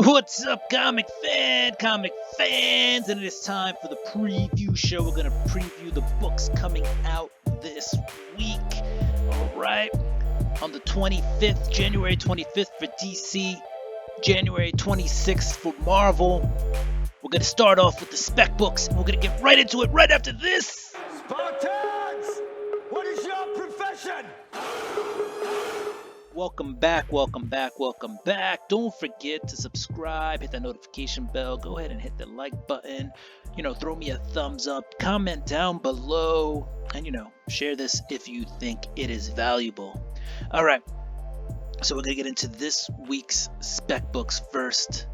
What's up, comic fans? And it is time for the preview show. We're going to preview the books coming out this week. All right. On the 25th, January 25th for DC, January 26th for Marvel. We're going to start off with the spec books, and we're going to get right into it right after this. Spartans! What is your profession? Welcome back. Don't forget to subscribe, hit that notification bell, go ahead and hit the like button, throw me a thumbs up, comment down below, and share this if you think it is valuable. All right, so we're gonna get into this week's spec books first.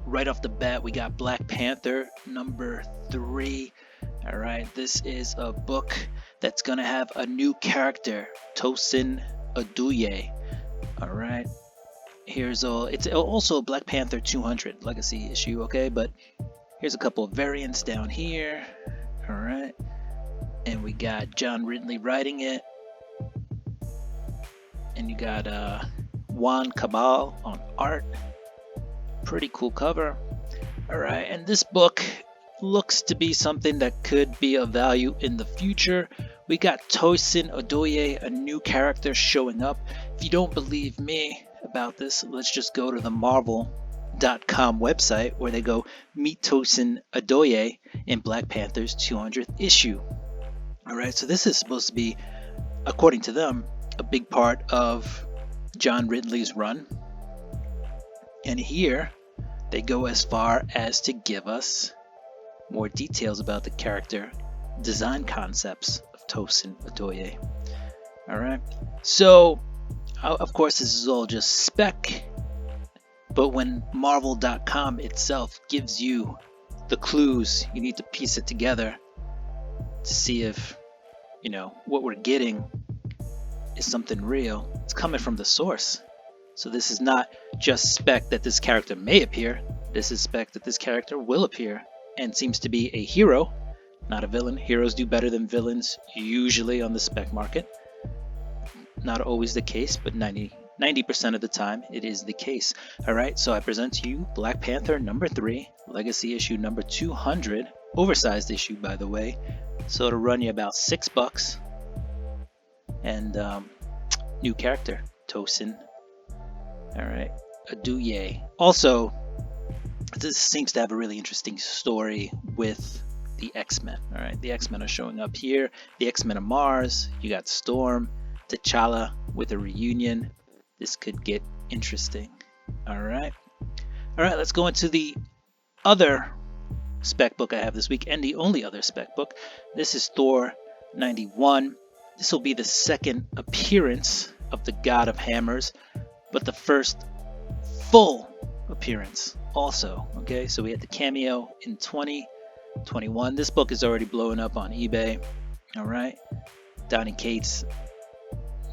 Right off the bat, we got Black Panther number 3. All right, this is a book that's gonna have a new character, Tosin Aduye. All right, it's also Black Panther 200 legacy issue, okay, but here's a couple of variants down here. All right, and we got John Ridley writing it, and you got Juan Cabal on art. Pretty cool cover. All right, and this book looks to be something that could be of value in the future. We got Tosin Aduye, a new character showing up. If you don't believe me about this, let's just go to the Marvel.com website where they go meet Tosin Aduye in Black Panther's 200th issue. All right, so this is supposed to be, according to them, a big part of John Ridley's run. And here they go as far as to give us more details about the character design concepts of Tosin Aduye. All right, so of course this is all just spec, but when Marvel.com itself gives you the clues, you need to piece it together to see if what we're getting is something real. It's coming from the source. So this is not just spec that this character may appear. This is spec that this character will appear and seems to be a hero, not a villain. Heroes do better than villains usually on the spec market. Not always the case, but 90% of the time it is the case. All right, so I present to you Black Panther number 3, legacy issue number 200, oversized issue by the way. So it'll run you about $6. And new character, Tosin. All right, Aduye. Also, this seems to have a really interesting story with the X-Men. All right, the X-Men are showing up here. The X-Men of Mars. You got Storm, T'Challa with a reunion. This could get interesting. All right, let's go into the other spec book I have this week, and the only other spec book. This is Thor 91. This will be the second appearance of the God of Hammers, but the first full appearance also. Okay, so we had the cameo in 2021. This book is already blowing up on eBay. All right, Donny Cates,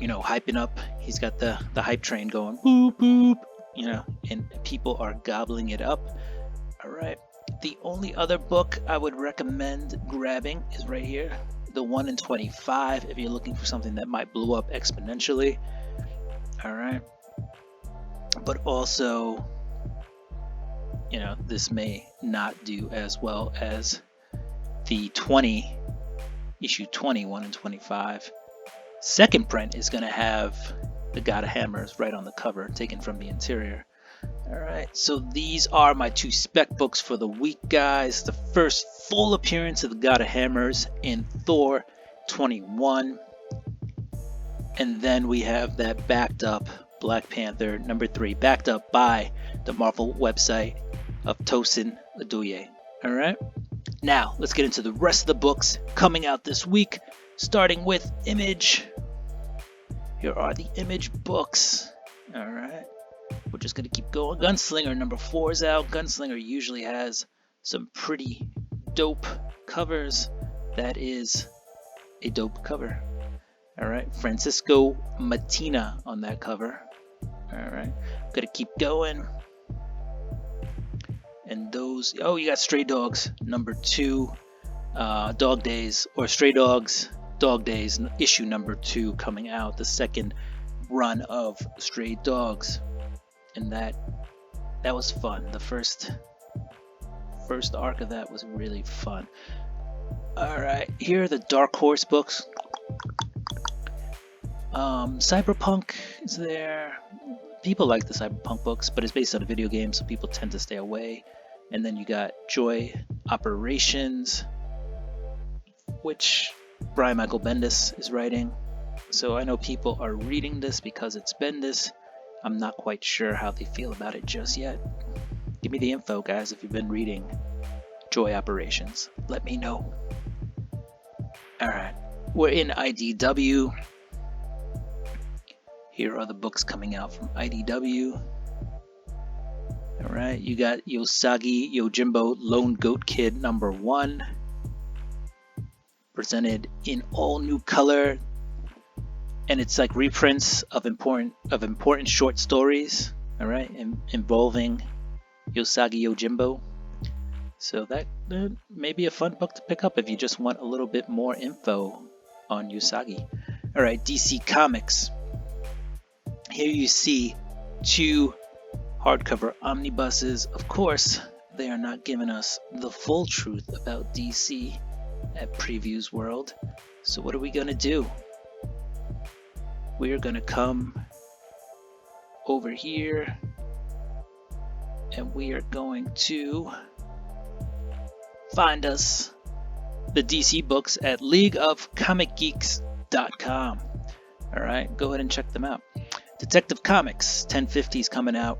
hyping up. He's got the hype train going, boop boop, and people are gobbling it up. All right, the only other book I would recommend grabbing is right here, the 1 in 25, if you're looking for something that might blow up exponentially. All right, but also this may not do as well as the issue 20, 1 in 25. Second print is going to have the God of Hammers right on the cover, taken from the interior. All right, so these are my 2 spec books for the week, guys. The first full appearance of the God of Hammers in Thor 21. And then we have that backed up Black Panther number 3, backed up by the Marvel website of Tosin Aduye. All right, now let's get into the rest of the books coming out this week, starting with Image. Here are the Image books. All right, we're just going to keep going. Gunslinger number 4 is out. Gunslinger usually has some pretty dope covers. That is a dope cover. All right, Francisco Matina on that cover. All right, gonna keep going. And those, you got Stray Dogs number 2, Dog Days, or Stray Dogs Dog Days issue number 2 coming out, the second run of Stray Dogs. And that That was fun. The first arc of that was really fun. Alright, here are the Dark Horse books. Cyberpunk is there. People like the Cyberpunk books, but it's based on a video game, so people tend to stay away. And then you got Joy Operations, which Brian Michael Bendis is writing. So I know people are reading this because it's Bendis. I'm not quite sure how they feel about it just yet. Give me the info, guys, if you've been reading Joy Operations. Let me know. Alright, we're in IDW. Here are the books coming out from IDW. Alright, you got Usagi Yojimbo Lone Goat Kid #1. Presented in all new color. And it's like reprints of important short stories. Alright, involving Usagi Yojimbo. So that may be a fun book to pick up if you just want a little bit more info on Usagi. Alright, DC Comics. Here you see 2 hardcover omnibuses. Of course, they are not giving us the full truth about DC at Previews World. So what are we going to do? We are going to come over here and we are going to find us the DC books at leagueofcomicgeeks.com. Alright, go ahead and check them out. Detective Comics 1050 is coming out.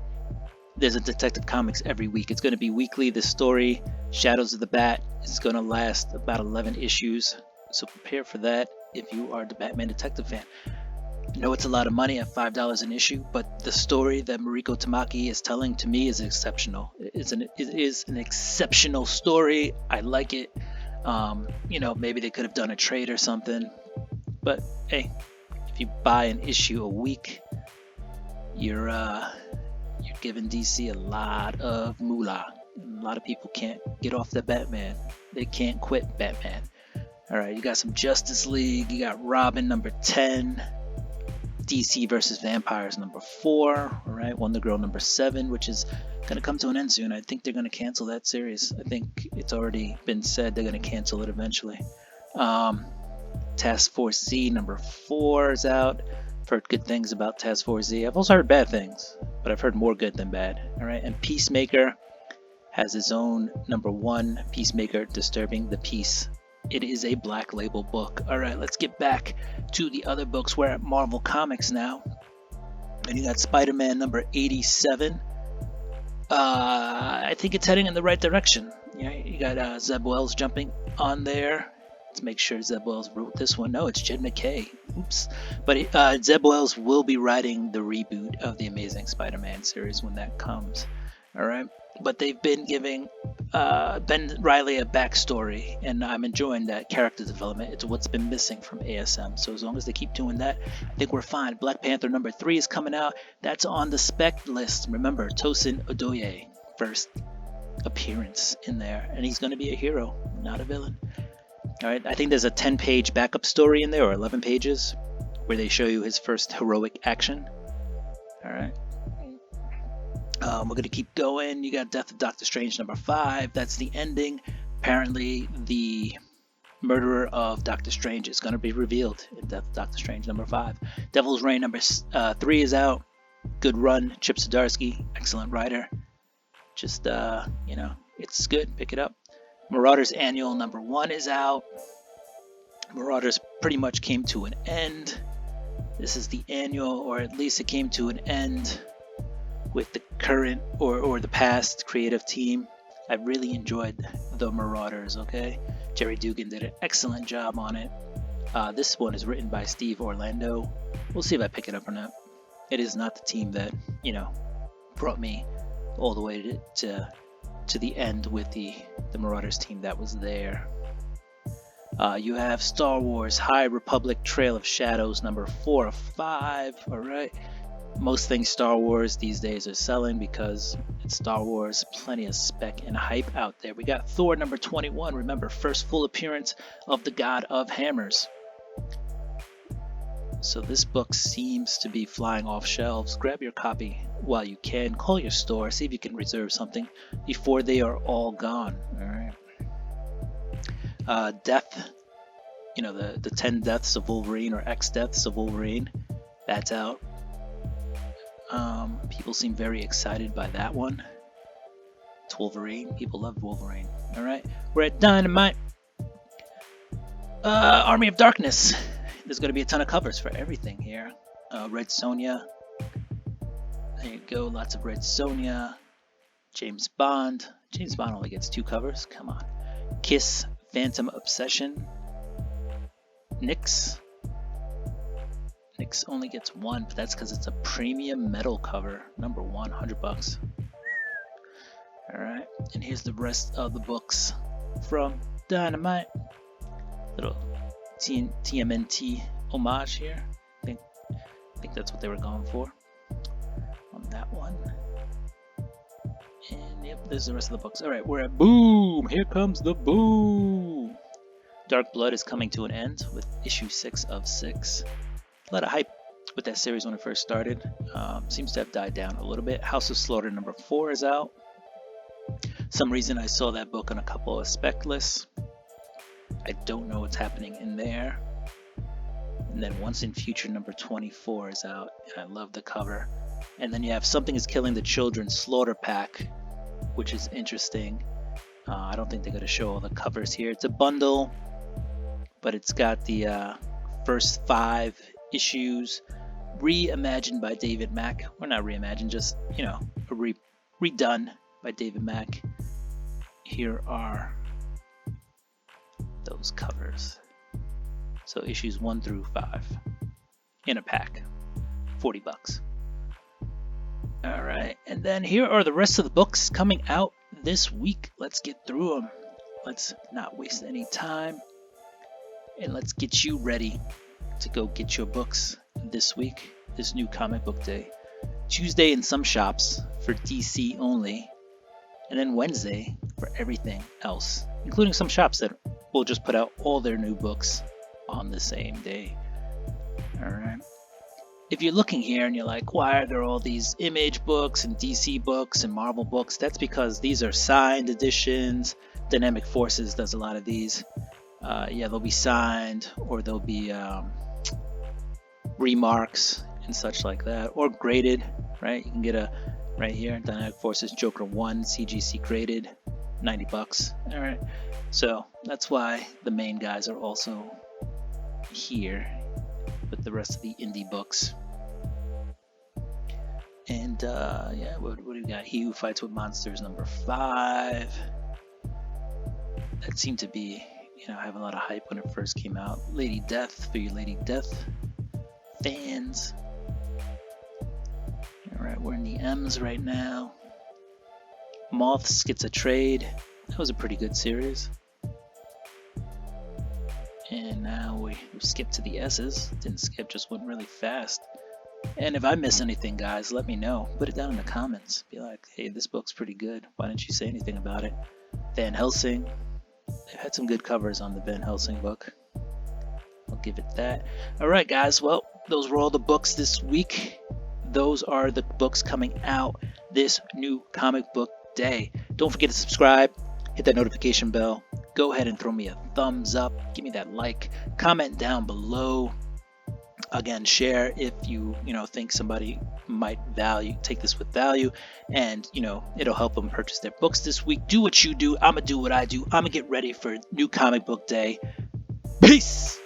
There's a Detective Comics every week. It's going to be weekly. This story, Shadows of the Bat, is going to last about 11 issues. So prepare for that if you are the Batman Detective fan. I know it's a lot of money at $5 an issue, but the story that Mariko Tamaki is telling to me is exceptional. It is an exceptional story. I like it. Maybe they could have done a trade or something. But hey, if you buy an issue a week, you're giving DC a lot of moolah. A lot of people can't get off the Batman. They can't quit Batman. Alright, you got some Justice League. You got Robin #10. DC vs. Vampires #4. Alright, Wonder Girl #7, which is going to come to an end soon. I think they're going to cancel that series. I think it's already been said they're going to cancel it eventually. Task Force Z #4 is out. I've heard good things about Task Force Z. I've also heard bad things, but I've heard more good than bad. Alright, and Peacemaker has his own #1, Peacemaker Disturbing the Peace. It is a Black Label book. Alright, let's get back to the other books. We're at Marvel Comics now. And you got Spider-Man #87. I think it's heading in the right direction. You got Zeb Wells jumping on there. Let's make sure Zeb Wells wrote this one. No, it's Jed McKay. Oops. But Zeb Wells will be writing the reboot of the Amazing Spider-Man series when that comes. Alright. But they've been giving Ben Reilly a backstory, and I'm enjoying that character development. It's what's been missing from ASM. So as long as they keep doing that, I think we're fine. Black Panther #3 is coming out. That's on the spec list. Remember, Tosin Odoye, first appearance in there, and he's going to be a hero, not a villain. Alright, I think there's a 10-page backup story in there, or 11 pages, where they show you his first heroic action. Alright. We're going to keep going. You got Death of Doctor Strange #5. That's the ending. Apparently, the murderer of Doctor Strange is going to be revealed in Death of Doctor Strange #5. Devil's Reign #3 is out. Good run. Chip Zdarsky, excellent writer. Just, it's good. Pick it up. Marauders Annual #1 is out. Marauders pretty much came to an end. This is the annual, or at least it came to an end with the current or the past creative team. I really enjoyed the Marauders, okay? Jerry Dugan did an excellent job on it. This one is written by Steve Orlando. We'll see if I pick it up or not. It is not the team that, brought me all the way to the end with the Marauders team that was there. You have Star Wars High Republic Trail of Shadows #4 of 5. Alright. Most things Star Wars these days are selling because it's Star Wars. Plenty of spec and hype out there. We got Thor #21. Remember, first full appearance of the God of Hammers. So this book seems to be flying off shelves. Grab your copy while you can. Call your store, see if you can reserve something before they are all gone. All right. Death, the 10 Deaths of Wolverine, or X Deaths of Wolverine, that's out. People seem very excited by that one. It's Wolverine. People love Wolverine. All right. We're at Dynamite. Army of Darkness. There's going to be a ton of covers for everything here. Red Sonja. There you go. Lots of Red Sonja. James Bond. James Bond only gets 2 covers. Come on. Kiss. Phantom Obsession. Nyx. Nyx only gets 1, but that's because it's a premium metal cover. Number 1, $100. Alright. And here's the rest of the books from Dynamite. Little TMNT homage here. I think that's what they were going for on that one. And yep, there's the rest of the books. Alright, we're at Boom! Here comes the Boom! Dark Blood is coming to an end with issue 6 of 6. A lot of hype with that series when it first started. Seems to have died down a little bit. House of Slaughter number 4 is out. Some reason I saw that book on a couple of spec lists. I don't know what's happening in there. And then Once in Future number 24 is out, and I love the cover. And then you have Something is Killing the Children Slaughter Pack, which is interesting. I don't think they're going to show all the covers here. It's a bundle, but it's got the first 5 issues reimagined by David Mack. Well, not reimagined, just, redone by David Mack. Here are those covers. So issues 1 through 5 in a pack, $40. All right, and then here are the rest of the books coming out this week. Let's get through them. Let's not waste any time, and let's get you ready to go get your books this week, this new comic book day. Tuesday in some shops for DC only, and then Wednesday for everything else, including some shops that will just put out all their new books on the same day. Alright. If you're looking here and you're like, why are there all these Image books and DC books and Marvel books? That's because these are signed editions. Dynamic Forces does a lot of these. They'll be signed, or they'll be remarks and such like that, or graded, right? You can get a right here, Dynamic Forces Joker 1 CGC graded, $90. All right, so that's why the main guys are also here with the rest of the indie books. And what do we got? He Who Fights with Monsters number 5. That seemed to be, have a lot of hype when it first came out. Lady Death for your Lady Death fans. Alright, we're in the M's right now. Moths gets a trade. That was a pretty good series. And now we skip to the S's. Didn't skip, just went really fast. And if I miss anything, guys, let me know. Put it down in the comments. Be like, hey, this book's pretty good. Why didn't you say anything about it? Van Helsing. They had some good covers on the Van Helsing book. I'll give it that. Alright, guys. Well, those were all the books this week. Those are the books coming out this new comic book day. Don't forget to subscribe. Hit that notification bell. Go ahead and throw me a thumbs up. Give me that like. Comment down below. Again, share if you think somebody might take this with value, and it'll help them purchase their books this week. Do what you do. I'm gonna do what I do. I'm gonna get ready for new comic book day. Peace.